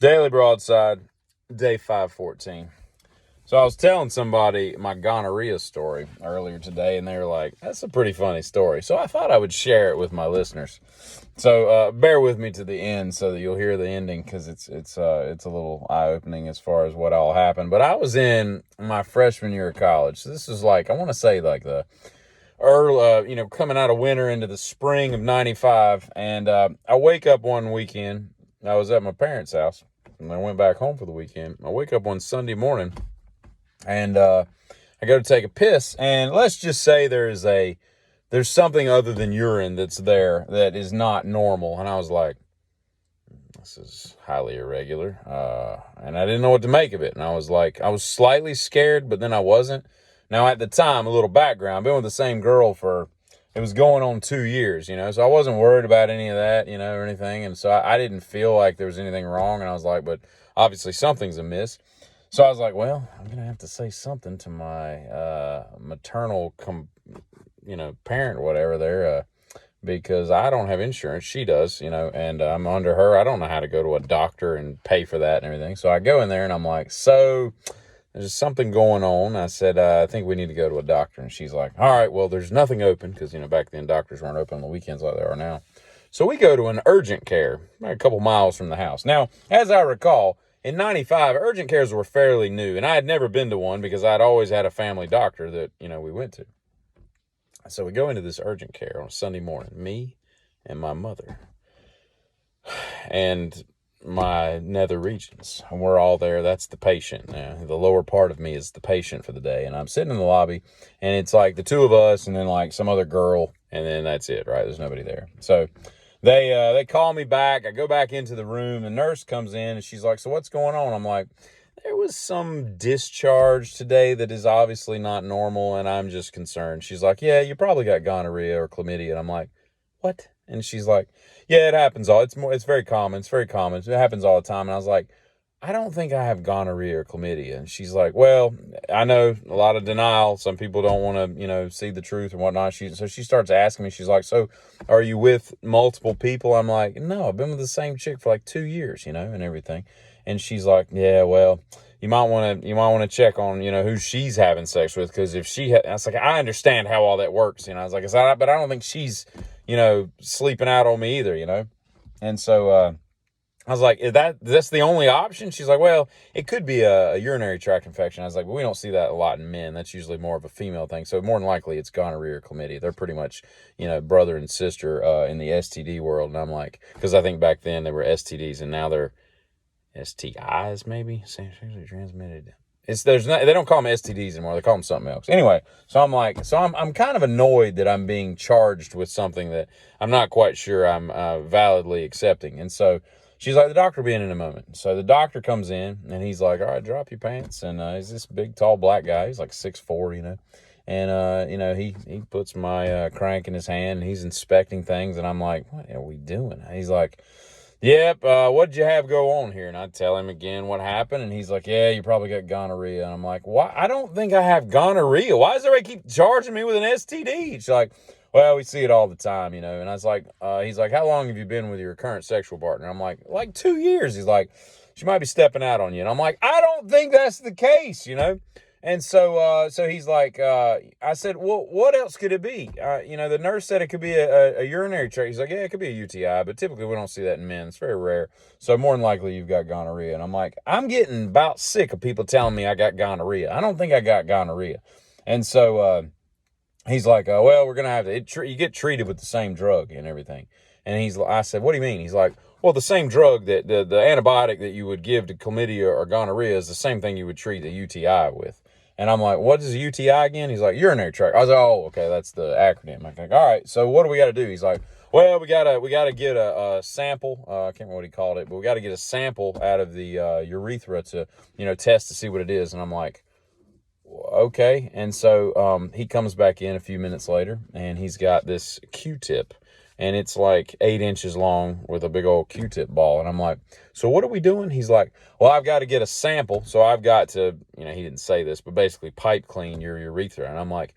Daily Broadside, day 514. So I was telling somebody my gonorrhea story earlier today, and they were like, that's a pretty funny story. So I thought I would share it with my listeners. So bear with me to the end so that you'll hear the ending, because it's a little eye-opening as far as what all happened. But I was in my freshman year of college. So this was like, I want to say like the early, coming out of winter into the spring of 95. And I wake up one weekend. I was at my parents' house, and I went back home for the weekend. I wake up one Sunday morning, and I go to take a piss, and let's just say there's something other than urine that's there that is not normal. And I was like, this is highly irregular, and I didn't know what to make of it. And I was slightly scared, but then I wasn't. Now, at the time, a little background, I've been with the same girl it was going on 2 years, so I wasn't worried about any of that, or anything. And so I didn't feel like there was anything wrong. And I was like, but obviously something's amiss. So I was like, well, I'm going to have to say something to my maternal, parent or whatever there, because I don't have insurance. She does, and I'm under her. I don't know how to go to a doctor and pay for that and everything. So I go in there and I'm like, so there's something going on. I said, I think we need to go to a doctor. And she's like, all right, well, there's nothing open, because, back then doctors weren't open on the weekends like they are now. So we go to an urgent care a couple miles from the house. Now, as I recall, in 95, urgent cares were fairly new, and I had never been to one because I'd always had a family doctor that, we went to. So we go into this urgent care on a Sunday morning, me and my mother and my nether regions, and we're all there. That's the patient. The lower part of me is the patient for the day, and I'm sitting in the lobby, and it's like the two of us and then like some other girl, and then that's it, right? There's nobody there. So they call me back. I go back into the room. The nurse comes in, and she's like, so what's going on? I'm like, there was some discharge today that is obviously not normal, and I'm just concerned. She's like, yeah, you probably got gonorrhea or chlamydia. And I'm like, what? And she's like, yeah, it happens it's very common. It's very common. It happens all the time. And I was like, I don't think I have gonorrhea or chlamydia. And she's like, well, I know a lot of denial. Some people don't want to, see the truth and whatnot. So she starts asking me, she's like, so are you with multiple people? I'm like, no, I've been with the same chick for like 2 years, and everything. And she's like, yeah, well, you might want to check on, who she's having sex with. Cause if I was like, I understand how all that works. I was like, but I don't think she's, sleeping out on me either, And so, I was like, that's the only option? She's like, well, it could be a urinary tract infection. I was like, well, we don't see that a lot in men. That's usually more of a female thing. So more than likely it's gonorrhea or chlamydia. They're pretty much, brother and sister in the STD world. And I'm like, because I think back then they were STDs and now they're STIs, maybe sexually transmitted. They don't call them STDs anymore. They call them something else. Anyway, so I'm like, I'm kind of annoyed that I'm being charged with something that I'm not quite sure I'm validly accepting. And so she's like, the doctor will be in a moment. So the doctor comes in and he's like, all right, drop your pants. And he's this big, tall black guy. He's like 6'4", And, he puts my crank in his hand and he's inspecting things. And I'm like, what are we doing? He's like, yep, what'd you have go on here? And I tell him again what happened, and he's like, yeah, you probably got gonorrhea. And I'm like, why? I don't think I have gonorrhea. Why does everybody keep charging me with an STD? She's like, well, we see it all the time, And I was like, he's like, how long have you been with your current sexual partner? I'm like 2 years. He's like, she might be stepping out on you. And I'm like, I don't think that's the case, And so he's like, I said, well, what else could it be? The nurse said it could be a urinary tract. He's like, yeah, it could be a UTI, but typically we don't see that in men. It's very rare. So more than likely you've got gonorrhea. And I'm like, I'm getting about sick of people telling me I got gonorrhea. I don't think I got gonorrhea. And so he's like, well, we're going to have to, you get treated with the same drug and everything. And I said, what do you mean? He's like, well, the same drug that the antibiotic that you would give to chlamydia or gonorrhea is the same thing you would treat a UTI with. And I'm like, what is a UTI again? He's like, urinary tract. I was like, oh, okay, that's the acronym. I'm like, all right, so what do we got to do? He's like, well, we gotta get a sample. I can't remember what he called it, but we got to get a sample out of the urethra to, test to see what it is. And I'm like, okay. And so he comes back in a few minutes later, and he's got this Q-tip. And it's like 8 inches long with a big old Q-tip ball. And I'm like, so what are we doing? He's like, well, I've got to get a sample. So I've got to, he didn't say this, but basically pipe clean your urethra. And I'm like,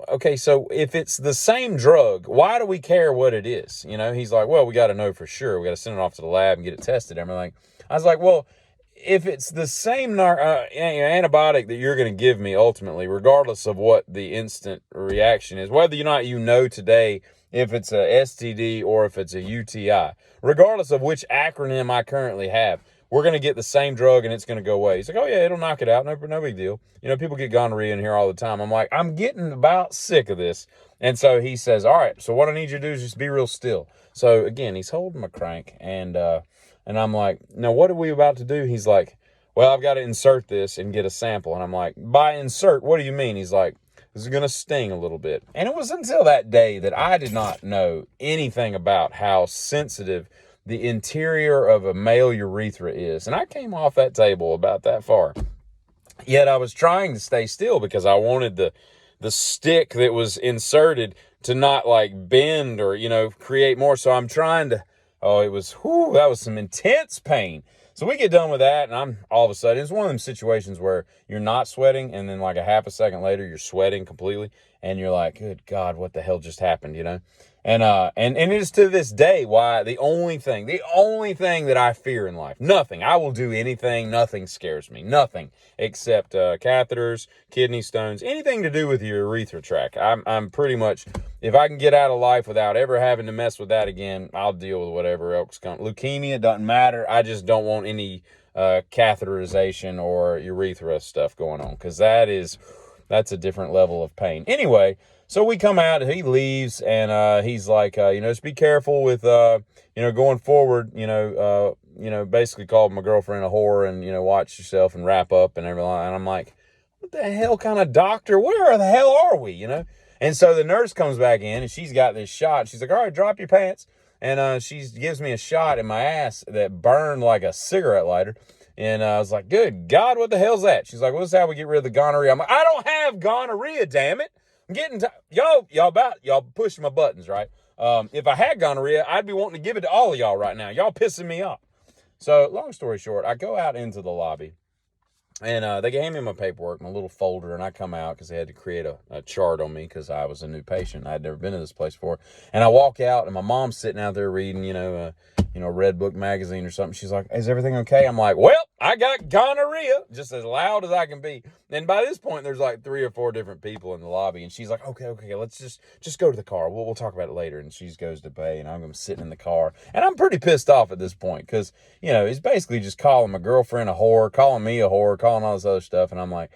okay, so if it's the same drug, why do we care what it is? He's like, well, we got to know for sure. We got to send it off to the lab and get it tested. Everything. I was like, well, if it's the same antibiotic that you're going to give me ultimately, regardless of what the instant reaction is, whether or not today if it's a STD or if it's a UTI, regardless of which acronym I currently have, we're going to get the same drug and it's going to go away. He's like, oh, yeah, it'll knock it out. No big deal. People get gonorrhea in here all the time. I'm like, I'm getting about sick of this. And so he says, all right, so what I need you to do is just be real still. So, again, he's holding my crank. And I'm like, no, what are we about to do? He's like, well, I've got to insert this and get a sample. And I'm like, by insert, what do you mean? He's like, this is going to sting a little bit. And it was until that day that I did not know anything about how sensitive the interior of a male urethra is. And I came off that table about that far. Yet I was trying to stay still because I wanted the stick that was inserted to not like bend or, create more. So I'm trying to, that was some intense pain. So we get done with that, and I'm all of a sudden, it's one of them situations where you're not sweating, and then like a half a second later, you're sweating completely, and you're like, good God, what the hell just happened, And it is to this day why the only thing that I fear in life, nothing, I will do anything, nothing scares me, nothing except catheters, kidney stones, anything to do with your urethra tract. I'm pretty much, if I can get out of life without ever having to mess with that again, I'll deal with whatever else comes. Leukemia doesn't matter. I just don't want any catheterization or urethra stuff going on, because that's a different level of pain. Anyway, so we come out, he leaves, and he's like, just be careful with, going forward, basically called my girlfriend a whore and, watch yourself and wrap up and everything. And I'm like, what the hell kind of doctor? Where the hell are we, And so the nurse comes back in and she's got this shot. She's like, all right, drop your pants. And she gives me a shot in my ass that burned like a cigarette lighter. And I was like, good God, what the hell's that? She's like, well, this is how we get rid of the gonorrhea. I'm like, I don't have gonorrhea, damn it. I'm getting y'all pushing my buttons, right? If I had gonorrhea, I'd be wanting to give it to all of y'all right now. Y'all pissing me off. So long story short, I go out into the lobby, and they gave me my paperwork, my little folder, and I come out because they had to create a chart on me because I was a new patient. I'd never been to this place before. And I walk out, and my mom's sitting out there reading, Red Book magazine or something. She's like, is everything okay? I'm like, well, I got gonorrhea, just as loud as I can be. And by this point, there's like 3 or 4 different people in the lobby. And she's like, okay, let's just go to the car. We'll talk about it later. And she goes to pay, and I'm sitting in the car. And I'm pretty pissed off at this point because, he's basically just calling my girlfriend a whore, calling me a whore, calling all this other stuff. And I'm like,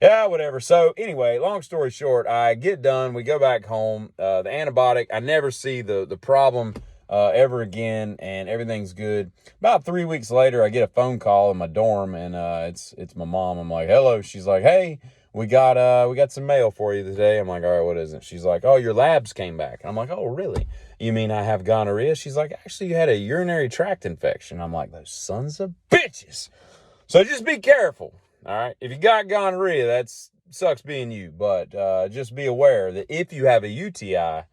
yeah, whatever. So anyway, long story short, I get done. We go back home. The antibiotic, I never see the problem ever again, and everything's good. About 3 weeks later, I get a phone call in my dorm, and it's my mom. I'm like, hello. She's like, hey, we got some mail for you today. I'm like, all right, what is it? She's like, oh, your labs came back. And I'm like, oh, really? You mean I have gonorrhea? She's like, actually, you had a urinary tract infection. I'm like, those sons of bitches. So just be careful, all right? If you got gonorrhea, that sucks being you, but just be aware that if you have a UTI,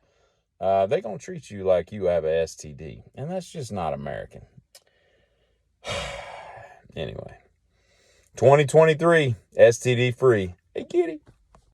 they're going to treat you like you have a STD. And that's just not American. Anyway, 2023, STD free. Hey, kitty.